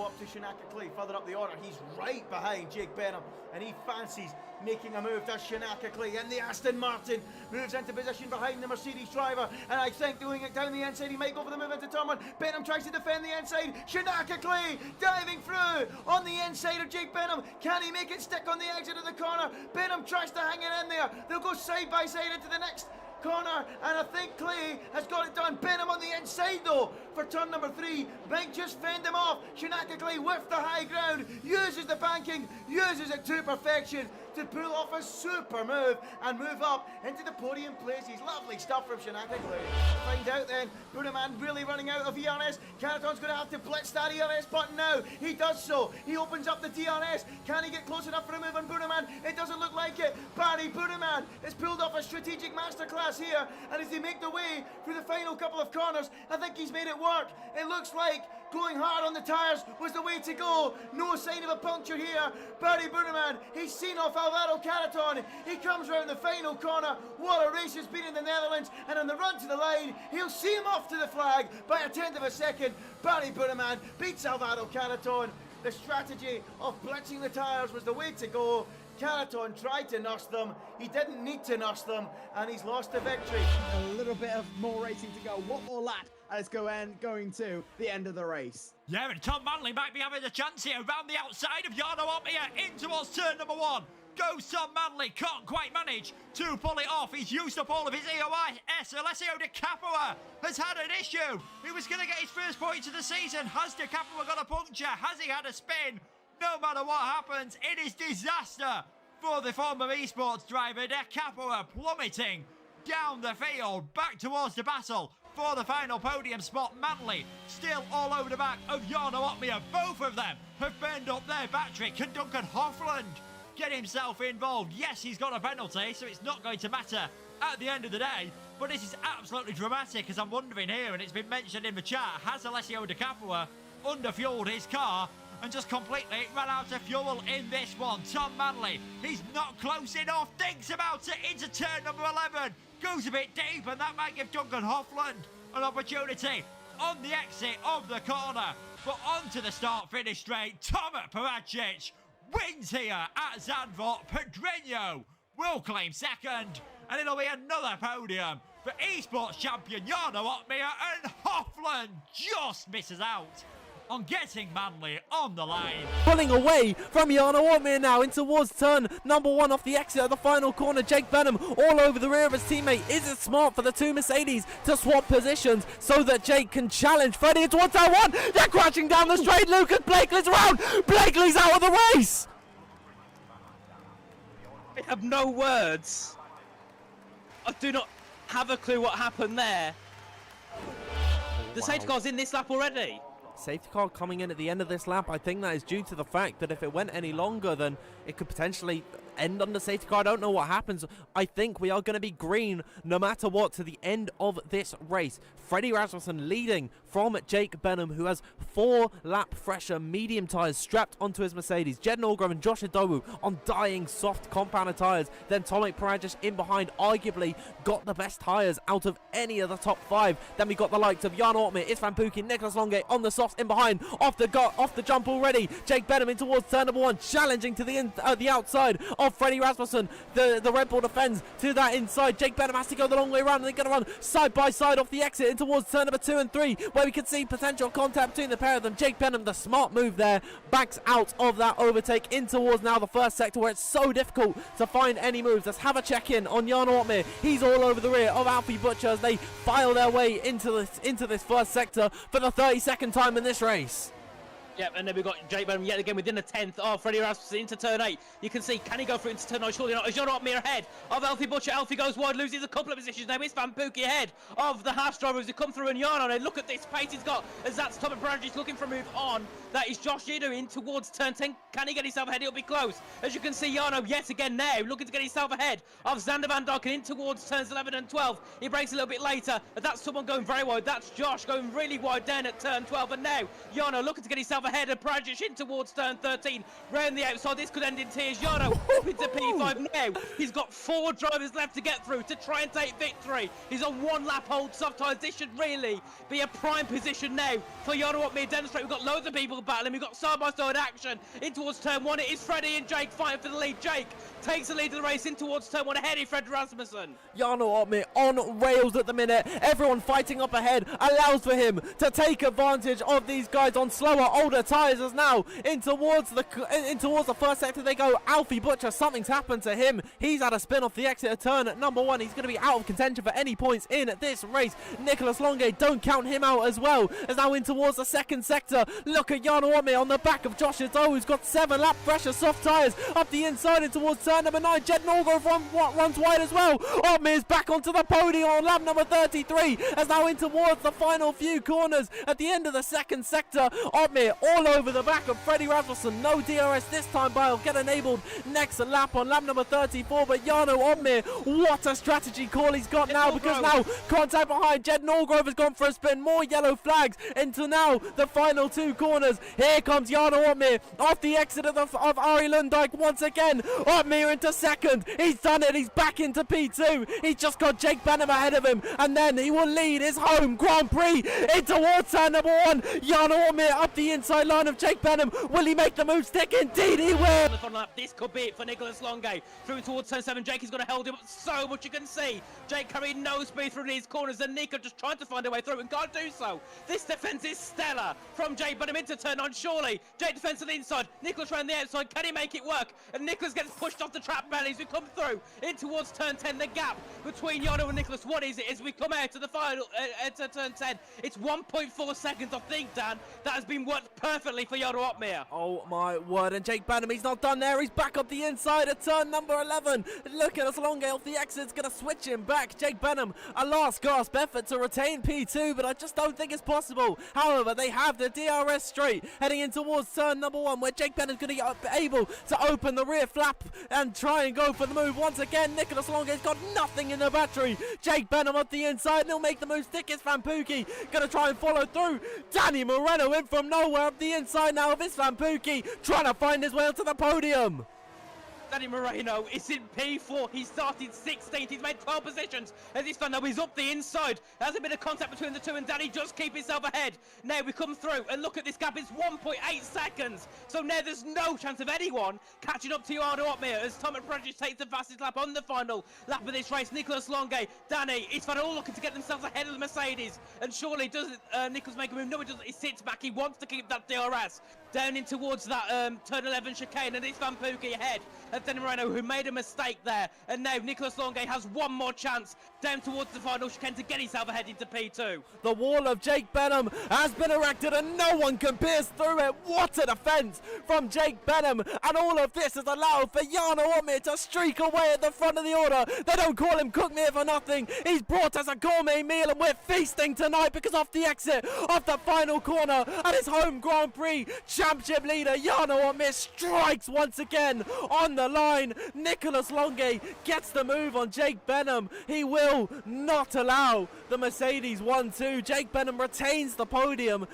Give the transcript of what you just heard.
up to Shinaka further up the order. He's right behind Jake Benham, and he fancies making a move. Does Shinaka and the Aston Martin moves into position behind the Mercedes driver, and I think doing it down the inside. He might go for the move into turn one. Benham tries to defend the inside. Shinaka diving through on the inside of Jake Benham. Can he make it stick on the exit of the corner? Benham tries to hang it in there. They'll go side by side into the next corner, and I think Clay has got it done. Benham on the inside though for turn number 3, might just fend him off. Shinaka with the high ground, uses the banking, uses it to perfection to pull off a super move and move up into the podium places. Lovely stuff from Shinaka. Find out then, Budaman really running out of ERS. Canaton's going to have to blitz that ERS button now. He does so. He opens up the DRS. Can he get close enough for a move on Budaman? It doesn't look like it. Barry Budaman has pulled off a strategic masterclass here, and as they make their way through the final couple of corners, I think he's made it work. It looks like going hard on the tyres was the way to go. No sign of a puncture here. Barry Budaman, he's seen off Alvaro Caraton. He comes round the final corner. What a race it's been in the Netherlands, and on the run to the line, he'll see him off to the flag by a tenth of a second. Barry Budaman beats Alvaro Caraton. The strategy of blitzing the tyres was the way to go. Caraton tried to nurse them, he didn't need to nurse them, and he's lost the victory. A little bit of more racing to go. One more lap, and it's going to the end of the race. Yeah, and Tom Manley might be having a chance here around the outside of Jarno Opmeer in towards turn number 1. Goes Tom Manley, can't quite manage to pull it off. He's used up all of his EOS. Alessio De Capua has had an issue. He was going to get his first points of the season. Has De Capua got a puncture? Has he had a spin? No matter what happens, it is disaster for the former esports driver. De Capua plummeting down the field, back towards the battle for the final podium spot. Manley still all over the back of Jarno Opmeer. Both of them have burned up their battery. Can Duncan Hofland get himself involved? Yes, he's got a penalty, so it's not going to matter at the end of the day. But this is absolutely dramatic, as I'm wondering here, and it's been mentioned in the chat, has Alessio De Capua underfueled his car and just completely ran out of fuel in this one? Tom Manley, he's not close enough, thinks about it into turn number 11, goes a bit deep, and that might give Duncan Hofland an opportunity on the exit of the corner. But onto the start-finish straight, Tomac Paracic wins here at Zandvoort. Pedreño will claim second, and it'll be another podium for esports champion Jarno Opmeer, and Hofland just misses out on getting Manley on the line. Pulling away from Jarno Opmeer now in towards turn number 1 off the exit of the final corner. Jake Benham all over the rear of his teammate. Is it smart for the two Mercedes to swap positions so that Jake can challenge Freddie towards turn 1? They're crashing down the straight. Lucas Blakeley's around. Blakeley's out of the race. I have no words. I do not have a clue what happened there. The safety car's in this lap already. Safety car coming in at the end of this lap. I think that is due to the fact that if it went any longer, then it could potentially end on the safety car. I don't know what happens. I think we are going to be green no matter what to the end of this race. Freddie Rasmussen leading from Jake Benham, who has 4 lap fresher medium tyres strapped onto his Mercedes. Jed Norgrove and Josh Adobu on dying soft compounded tyres. Then Tomac Paracic in behind, arguably got the best tyres out of any of the top 5. Then we got the likes of Jarno Opmeer, Isvan Pukki, Nicholas Longe on the softs in behind. Off the jump already. Jake Benham in towards turn number 1, challenging to the outside of Freddie Rasmussen. The Red Bull defends to that inside. Jake Benham has to go the long way around, and they're going to run side by side off the exit in towards turn number 2 and 3, where we could see potential contact between the pair of them. Jake Benham, the smart move there, backs out of that overtake in towards now the first sector, where it's so difficult to find any moves. Let's have a check-in on Jarno Opmeer. He's all over the rear of Alfie Butcher as they file their way into this first sector for the 32nd time in this race. Yep, and then we've got Jake Benham yet again within a 10th of Freddie Rasmussen into turn 8. You can see, can he go through into turn 9? Surely not. As Jarno Opmeer ahead of Alfie Butcher. Alfie goes wide, loses a couple of positions now. It's Isvan Pukki ahead of the Haas drivers who come through, and Jarno. And look at this pace he's got as that's Tomac Paracic looking for a move on. That is Josh Yano in towards turn 10. Can he get himself ahead? He'll be close. As you can see, Jarno yet again now looking to get himself ahead of Xander Van Darken in towards turns 11 and 12. He breaks a little bit later. That's someone going very wide. That's Josh going really wide down at turn 12. And now Jarno looking to get himself ahead of Prajic in towards turn 13. Round the outside, this could end in tears. Yano up into P5 now. He's got 4 drivers left to get through to try and take victory. He's on 1 lap hold soft tires. This should really be a prime position now for Jarno Opmeer. Demonstrate we've got loads of people battling. We've got side-by-side action in towards turn 1. It is Freddie and Jake fighting for the lead. Jake takes the lead of the race in towards turn 1 ahead of Fred Rasmussen. Jarno Opmeer on rails at the minute. Everyone fighting up ahead allows for him to take advantage of these guys on slower, older tyres. As now in towards the first sector they go. Alfie Butcher, something's happened to him. He's had a spin off the exit of turn number 1. He's going to be out of contention for any points in this race. Nicholas Longe, don't count him out as well. As now in towards the second sector. Look at Jarno Opmeer on the back of Josh Ito, who's got 7 lap pressure soft tyres up the inside and towards turn number 9. Jed Norgrove runs wide as well. Opmeer's back onto the podium on lap number 33. As now in towards the final few corners at the end of the second sector. Opmeer all over the back of Freddie Rasmussen. No DRS this time, but he'll get enabled next lap on lap number 34. But Jarno Opmeer, what a strategy call he's got now, because now contact behind. Jed Norgrove has gone for a spin. More yellow flags into now the final 2 corners. Here comes Jarno Opmeer off the exit of Ari Lundijk once again. Opmeer into second. He's done it. He's back into P2. He's just got Jake Benham ahead of him, and then he will lead his home Grand Prix in towards turn number 1. Jarno Opmeer up the inside line of Jake Benham. Will he make the move stick? Indeed he will. This could be it for Nicholas Longe. Through towards turn 7. Jake is going to hold him up so much. You can see Jake carrying no speed through these corners, and Nico just trying to find a way through and can't do so. This defense is stellar from Jake Benham into turn 9. Surely Jake defends to the inside. Nicholas around the outside. Can he make it work? And Nicholas gets pushed off the trap bellies. We come through in towards turn 10. The gap between Yano and Nicholas, what is it as we come out to the final to turn 10? It's 1.4 seconds, I think, Dan. That has been worked perfectly for Jarno Opmeer. Oh my word, and Jake Benham, he's not done there. He's back up the inside at turn number 11. Look at us, Longe off the exit's going to switch him back. Jake Benham, a last gasp effort to retain P2, but I just don't think it's possible. However, they have the DRS straight heading in towards turn number 1, where Jake Benham's going to be able to open the rear flap and try and go for the move once again. Nicholas Longe's got nothing in the battery. Jake Benham up the inside, and he'll make the move stick. It's Van Pookie going to try and follow through. Danny Moreno in from nowhere up the inside now of Van Pookie, trying to find his way onto the podium. Danny Moreno is in P4. He started 16th. He's made 12 positions as he's found. Now he's up the inside. There's a bit of contact between the two, and Danny just keep himself ahead. Now we come through, and look at this gap. It's 1.8 seconds. So now there's no chance of anyone catching up to Jarno Opmeer as Tom Prajic takes the fastest lap on the final lap of this race. Nicholas Longe, Danny, it's all looking to get themselves ahead of the Mercedes. And surely doesn't Nicholas make a move? No, he doesn't. He sits back. He wants to keep that DRS down in towards that turn 11 chicane, and it's Van Pookie ahead of Danny Moreno, who made a mistake there. And now Nicholas Longe has one more chance down towards the final chicane to get himself ahead into P2. The wall of Jake Benham has been erected, and no one can pierce through it. What a defense from Jake Benham, and all of this has allowed for Jarno Opmeer to streak away at the front of the order. They don't call him Cook Meal for nothing. He's brought us a gourmet meal, and we're feasting tonight, because off the exit of the final corner at his home Grand Prix, championship leader Jarno Opmeer strikes once again on the line. Nicholas Longe gets the move on Jake Benham. He will not allow the Mercedes 1-2. Jake Benham retains the podium.